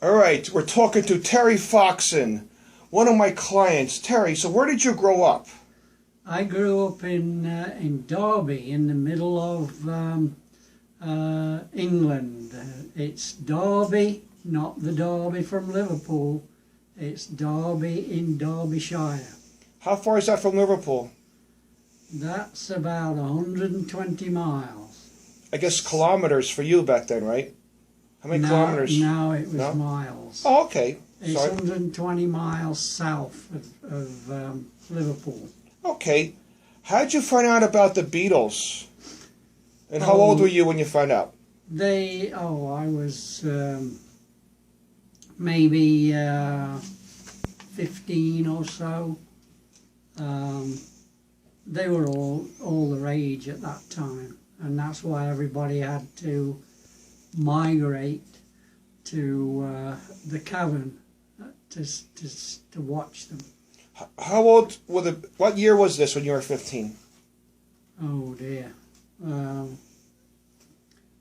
All right, we're talking to Terry Foxon, one of my clients. Terry, so where did you grow up? I grew up in Derby, in the middle of England. It's Derby, not the Derby from Liverpool. It's Derby in Derbyshire. How far is that from Liverpool? That's about 120 miles. I guess kilometers for you back then, right? How many kilometers? No, it was miles. Oh, okay. It's Sorry. 120 miles south of Liverpool. Okay. How did you find out about the Beatles? And how old were you when you found out? I was maybe 15 or so. They were all the rage at that time, and that's why everybody had to migrate to the Cavern to watch them. How old were the? What year was this when you were 15? Oh dear.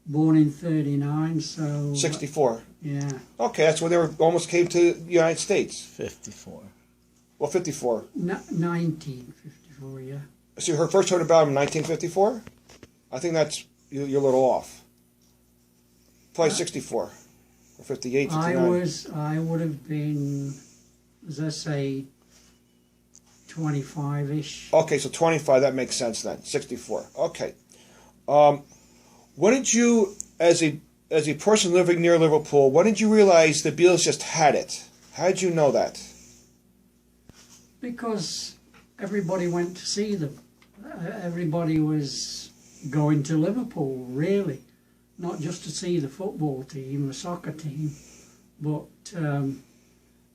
Born in 39, so 64. Yeah. Okay, that's when they almost came to the United States. 54. Well, 54. 1954, yeah. So you first heard about him in 1954? I think that's you're a little off. Probably 64 or 58, 59. I would have been, as I say, 25-ish. Okay, so 25, that makes sense then. 64. Okay. When did you, as a person living near Liverpool, when did you realize the Beatles just had it? How did you know that? Because everybody went to see them. Everybody was going to Liverpool, really. Not just to see the football team, the soccer team, but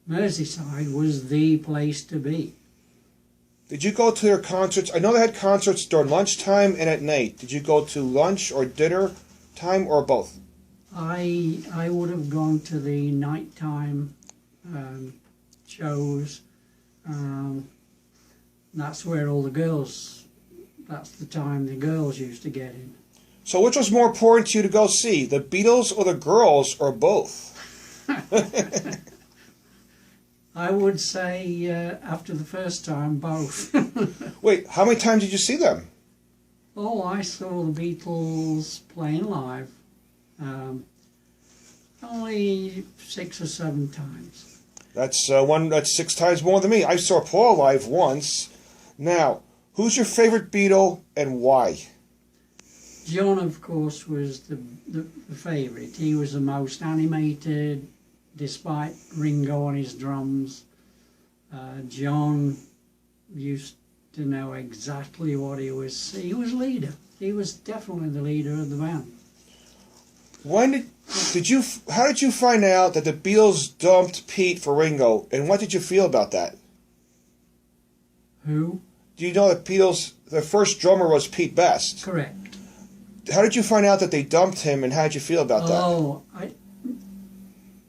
Merseyside was the place to be. Did you go to their concerts? I know they had concerts during lunchtime and at night. Did you go to lunch or dinner time or both? I would have gone to the nighttime shows. That's where all the girls, that's the time the girls used to get in. So which was more important to you to go see, the Beatles or the girls or both? I would say after the first time, both. Wait, how many times did you see them? Oh, I saw the Beatles playing live. Only 6 or 7 times. That's 6 times more than me. I saw Paul live once. Now, who's your favorite Beatle and why? John, of course, was the favourite. He was the most animated, despite Ringo on his drums. John used to know exactly what he was. He was leader. He was definitely the leader of the band. How did you find out that the Beatles dumped Pete for Ringo, and what did you feel about that? Who? Do you know that Beatles, the first drummer was Pete Best? Correct. How did you find out that they dumped him, and how did you feel about that? Oh,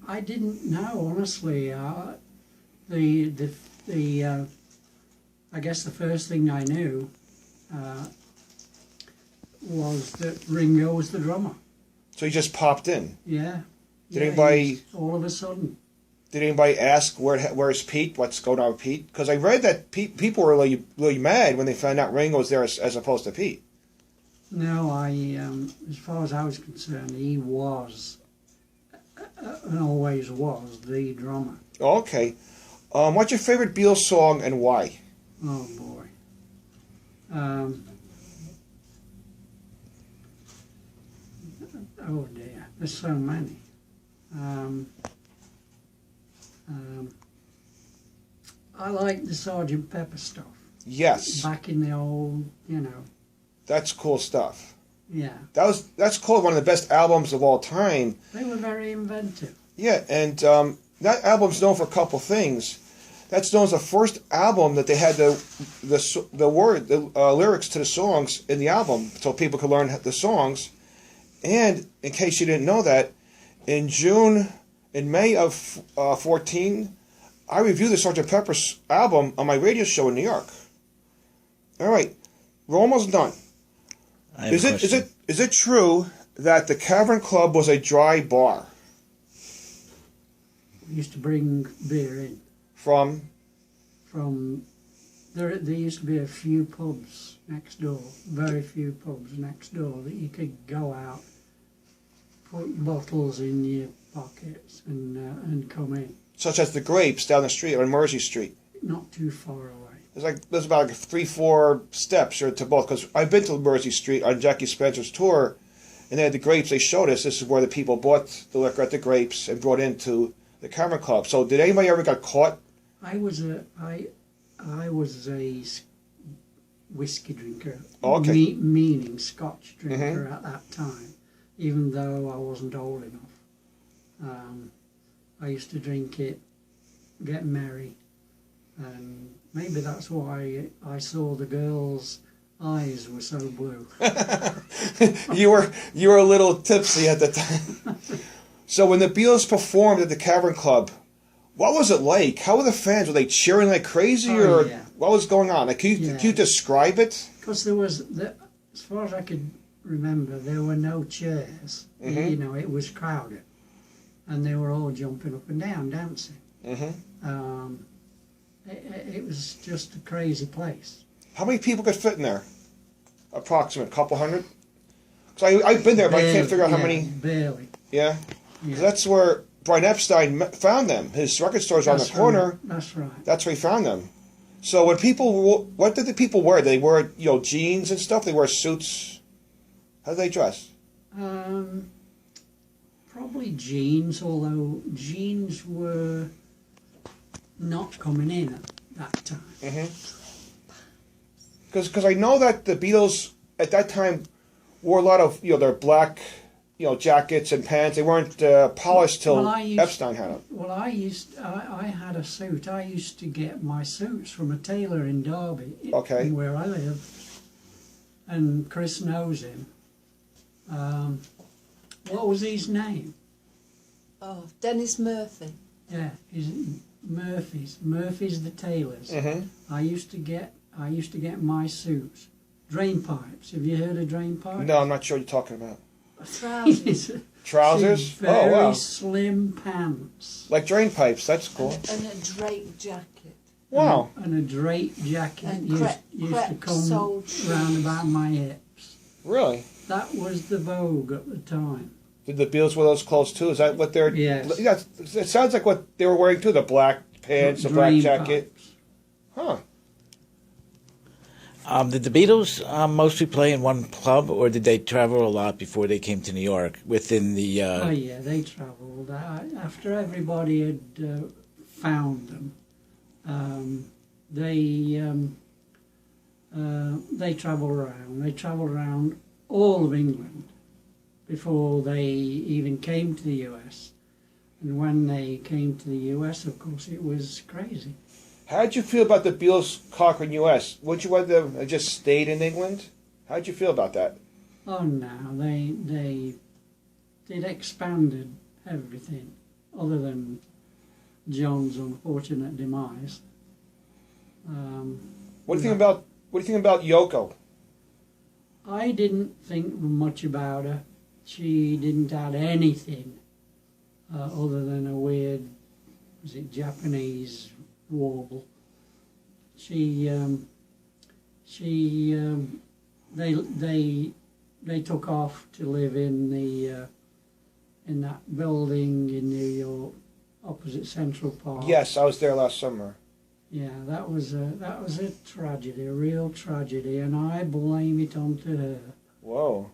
I didn't know, honestly. I guess the first thing I knew was that Ringo was the drummer. So he just popped in? Yeah. Did anybody... All of a sudden. Did anybody ask, where's Pete? What's going on with Pete? Because I read that people were really mad when they found out Ringo was there as opposed to Pete. No, as far as I was concerned, he was, and always was, the drummer. Okay. What's your favorite Beatles song and why? Oh, boy. Oh, dear. There's so many. I like the Sgt. Pepper stuff. Yes. Back in the old, you know. That's cool stuff. Yeah. That's called one of the best albums of all time. They were very inventive. Yeah, and that album's known for a couple things. That's known as the first album that they had the lyrics to the songs in the album, so people could learn the songs. And in case you didn't know that, in May of 14, I reviewed the Sgt. Pepper's album on my radio show in New York. All right, we're almost done. Is it true that the Cavern Club was a dry bar? We used to bring beer in From? there used to be a few pubs next door, very few pubs next door that you could go out, put bottles in your pockets and come in. Such as the Grapes down the street on Mersey Street. Not too far away. There's about like 3-4 steps or to both, because I've been to Mersey Street on Jackie Spencer's tour, and they had the Grapes. They showed us this is where the people bought the liquor at the Grapes and brought into the Cavern Club. So did anybody ever get caught? I was a whiskey drinker, Oh, okay. meaning Scotch drinker at that time, even though I wasn't old enough. I used to drink it, get merry, and maybe that's why I saw the girls' eyes were so blue. You were a little tipsy at the time. So when the Beatles performed at the Cavern Club, what was it like? How were the fans? Were they cheering like crazy, or yeah. what was going on? Like, can you describe it? Because as far as I could remember, there were no chairs. You know, it was crowded, and they were all jumping up and down, dancing. It was just a crazy place. How many people could fit in there? Approximate, couple hundred? Because I've been there, but I can't figure out how many. Barely. Yeah? Because that's where Brian Epstein found them. His record store's on the corner. Right. That's right. That's where he found them. So what did the people wear? They wear, jeans and stuff? They wear suits? How do they dress? Probably jeans, although jeans were not coming in at that time. Because I know that the Beatles at that time wore a lot of their black jackets and pants. They weren't polished till Epstein had them. Well, I had a suit. I used to get my suits from a tailor in Derby, where I live, and Chris knows him. What was his name? Oh, Dennis Murphy. Yeah, Murphy's the tailors. I used to get my suits. Drain pipes. Have you heard of drain pipes? No, I'm not sure what you're talking about. Trousers. Trousers? Very slim pants. Like drain pipes. That's cool. And a draped jacket. Wow. And a draped jacket And used to come round about my hips. Really? That was the vogue at the time. Did the Beatles wear those clothes too? Is that what they're... Yes. Yeah, it sounds like what they were wearing too, the black pants, the black jacket. Huh. Did the Beatles mostly play in one club, or did they travel a lot before they came to New York within the... Oh, yeah, they travelled. After everybody had found them, they travelled around. They travelled around all of England before they even came to the US. And when they came to the US, of course, it was crazy. How did you feel about the Beatles conquering U.S.? Would you rather have just stayed in England? How did you feel about that? Oh no, they expanded everything, other than John's unfortunate demise. What do you think about Yoko? I didn't think much about her. She didn't add anything other than a weird, was it Japanese warble. They took off to live in that building in New York, opposite Central Park. Yes, I was there last summer. Yeah, that was a tragedy, a real tragedy, and I blame it onto her. Whoa.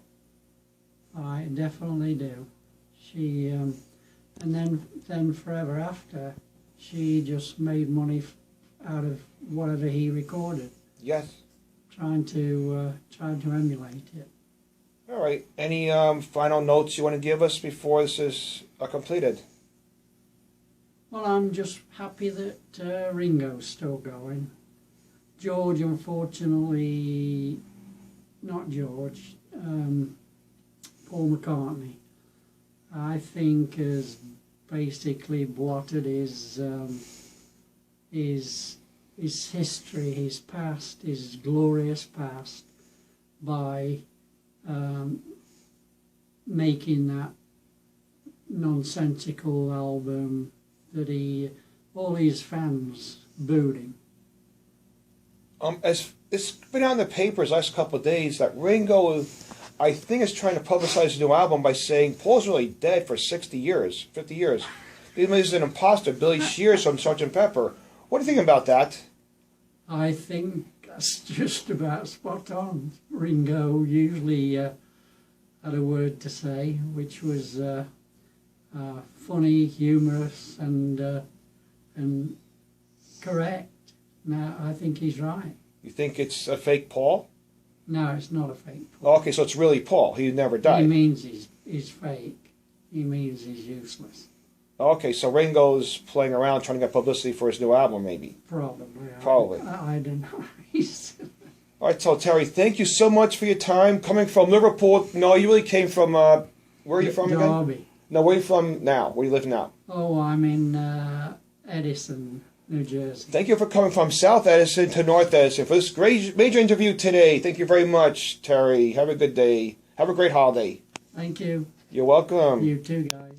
I definitely do. She, and then forever after, she just made money out of whatever he recorded. Yes. Trying to emulate it. All right. Any final notes you want to give us before this is completed? Well, I'm just happy that Ringo's still going. George, unfortunately, not George, Paul McCartney, I think has basically blotted his history, his past, his glorious past, by making that nonsensical album, that all his fans booed him. As it's been out in the papers last couple of days that Ringo, I think, is trying to publicize his new album by saying Paul's really dead for 60 years, 50 years. He's an imposter, Billy Shears from Sgt. Pepper. What do you think about that? I think that's just about spot on. Ringo usually had a word to say, which was funny, humorous, and correct. No, I think he's right. You think it's a fake Paul? No, it's not a fake Paul. Okay, so it's really Paul. He never He died. means he's fake. He means he's useless. Okay, so Ringo's playing around trying to get publicity for his new album, maybe. Probably. Probably. I don't know. All right, so Terry, thank you so much for your time. Coming from Liverpool. No, you really came from, where are you from again? Derby. No, where are you from now? Where do you live now? Oh, I'm in Edison, New Jersey. Thank you for coming from South Edison to North Edison for this great major interview today. Thank you very much, Terry. Have a good day. Have a great holiday. Thank you. You're welcome. You too, guys.